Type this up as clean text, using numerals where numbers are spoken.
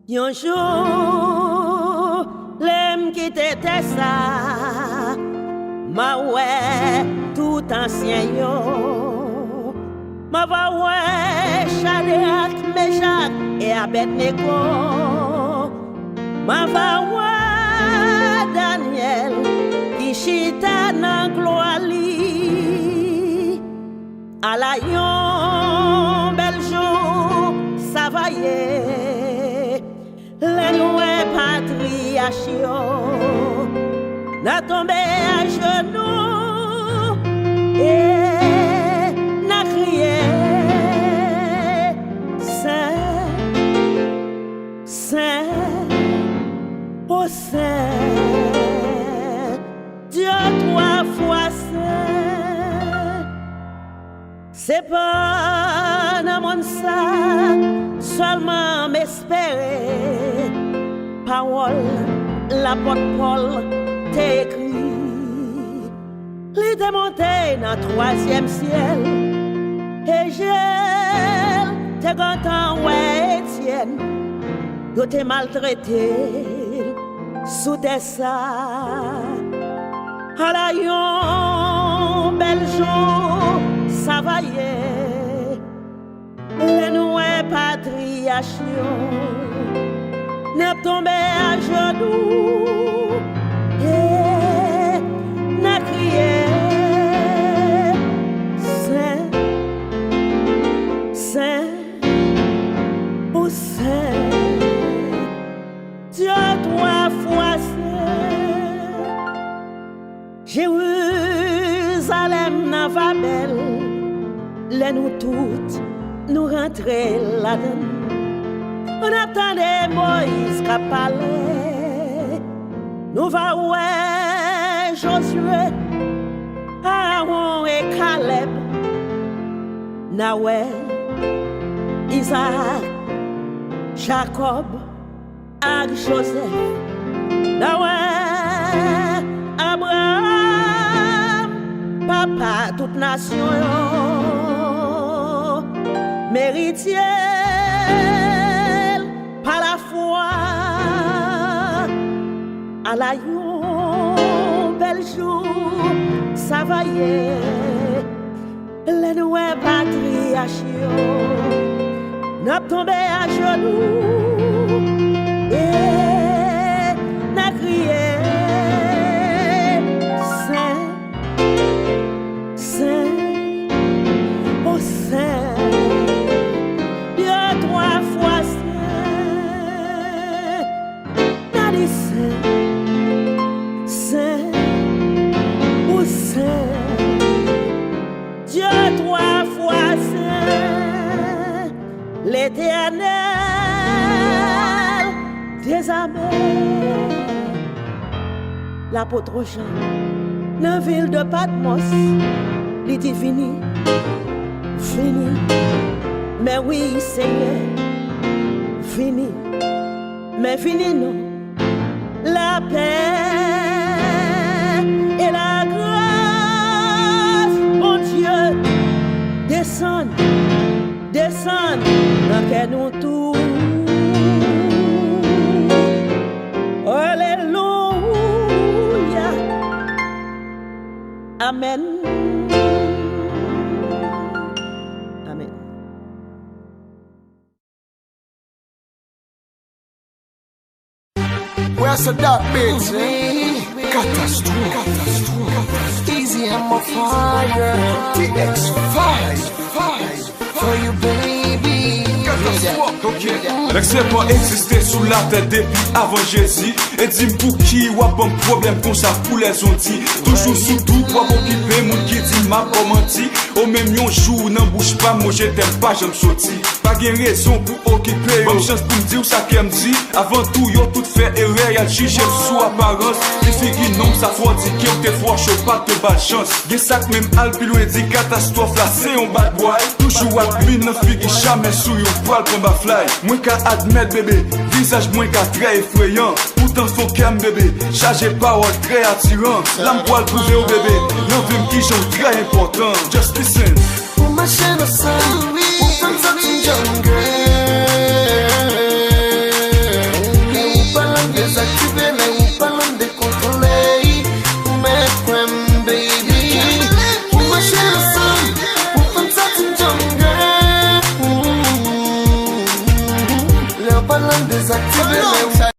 Yon jour, l'aime qui t'était ça, ma ouais, tout ancien yo. Ma va ouais, Shadrach, Meshach et Abednego. Ma va ouais, Daniel, qui chita nan gloire li. À la yon, bel jour, ça va y. Les loués patriarchaux n'a tombé à genoux et n'a crié Saint, Saint, oh Saint, Dieu 3 fois Saint. C'est pas dans mon sac seulement m'espérer. Parole, l'apôtre Paul t'a écrit. Il était monté dans le 3e ciel. Et j'ai t'es content, ouais, Étienne. Tu t'es maltraité sous tes sacs. À la yon, bel jour, ça va y est. Les noués patriarchaux n'a tombé à genoux et n'a crié Saint, Saint, oh Saint, Dieu 3 fois Saint. Jérusalem n'a pas belle, les nous toutes nous rentrer là-dedans. On attendait Moïse qui parlait. Nous va ouais Josué, Aaron et Caleb. Nawel, Isaac, Jacob et Joseph. Nawel, Abraham, papa toute nation. Méritier par la foi à la yon, bel jour, ça va y est. Les noués patriarchaux n'a tombé à genoux et n'a crié Saint, Saint, oh Saint. Saint, oh Saint, Dieu 3 fois Saint, l'Éternel des armées. L'apôtre Jean, dans la ville de Patmos, il était fini, fini, mais oui Seigneur, fini, mais fini non. La paix et la grâce, mon Dieu, descendent, descendent dans que nous tous. Alléluia. Amen. Amen. Where's the dark bitch? Catastrophe. Easy and my fire. TX5. For you, baby. L'excès pas existé sous la tête depuis avant Jésus. Et dis pour qui ou a bon problème comme ça pour les ondits. Toujours sous tout pour occuper mon qui dit m'a pas menti. Au même yon jour n'en bouge pas moi je t'aime pas j'aime sorti. Pas gain raison pour occuper. Bonne chance pour me dire ça qu'elle me dit. Avant tout yo tout fait erreur y'a jugé sous apparence. Les filles non ça faut dire qu'il te fois chaud pas de bad chance. Gen ça même alpi loin dit catastrophe là c'est un bad boy. Toujours à mine nan fille jamais sous yon poil pour ma fly. Moi qu'à admettre bébé, visage moins qu'à très effrayant. Pourtant faut qu'elle bébé, chargé parole très attirant. L'âme poil prouvé au bébé, non vim qui j'en très important. Just listen. Pour ma chaîne au sein, pour comme ça tu